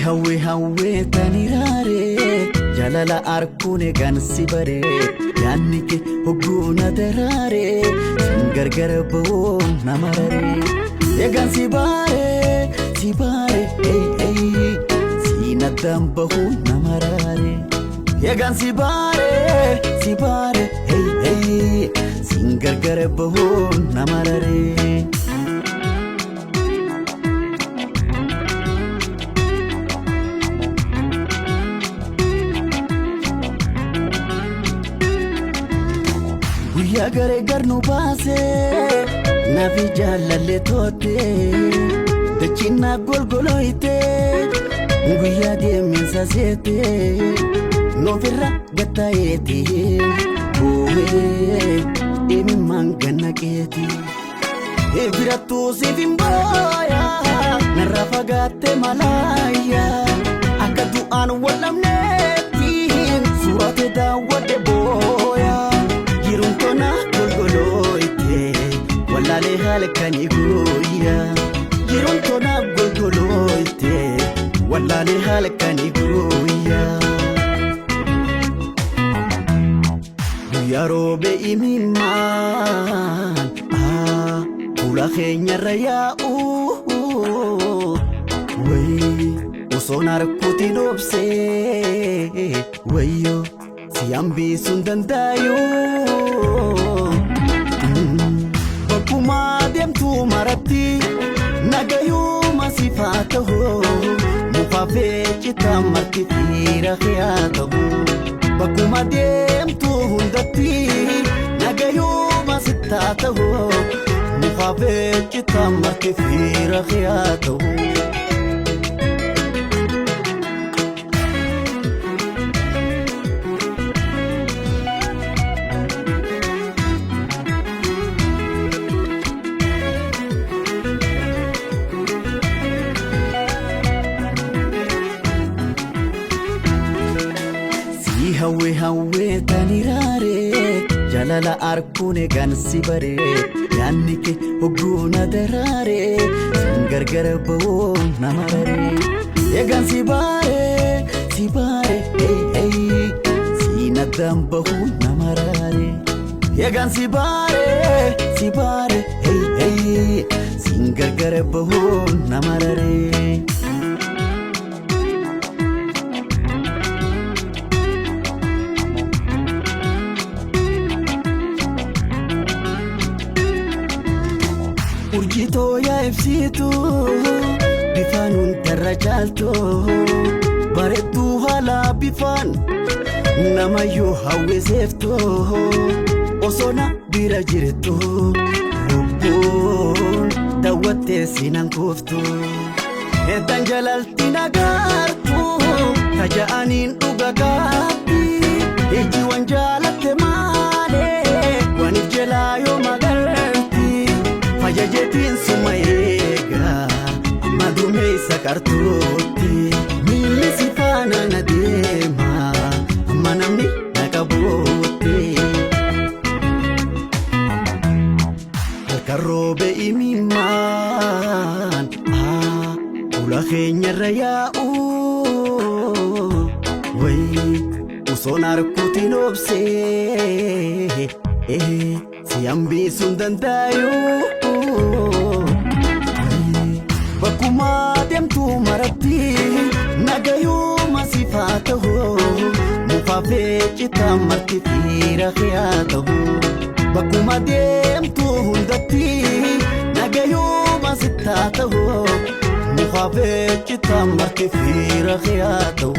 Hawe hawe tanirare jalala arkune gansi bare yanike hoguna derare singargar bo namarare ye gansi bare hey hey sinadam bahu namarare ye gansi bare hey hey singargar bahu namarare Ya gare garnu baase nafi jalalle tote dachina golgoloite nguya deemsa sete novira gataeti owe emi mangana keti evirato sivimboya narafagate malaya akadu an walamneti surate da wade boya Giruntona golgoloite walale halkani guya Giruntona golgoloite walale halkani guya Yarobe imiman ula khenya raya way usonar kutinopse wayo Siambi sundandayo Bakuma dem tu marati Nagayo masifataho Mufafe chita marti fira khiyataho Bakuma dem tu hundati Nagayo masitataho Mufafe chita marti fira khiyataho Hawe hawe tanirare jalala arkune gansi bare yanike hoguna derare singargar bo namarare ye gansi bare hey hey sinadam bahu namarare ye gansi bare hey hey singargar bo namarare Urjito ya ifsitu bifanun darajalto baretu hala bifan namayo hawezefto osona birajirto rubun dawate sinankofto edan jalaltina gartu tajaanin ugagapi eji wanjalate male wanijelayo magalti fajajetin sumayega madume sakartuti milisifana nadema manamni nakabote alkarobe imiman ula khenya raya way usonar kutinopse siambi sundandayo Bakuma dem tu marati nagayo masifataho mufafe chita marti fira khiyataho Bakuma dem tu hundati nagayo masitataho mufafe chita marti fira khiyataho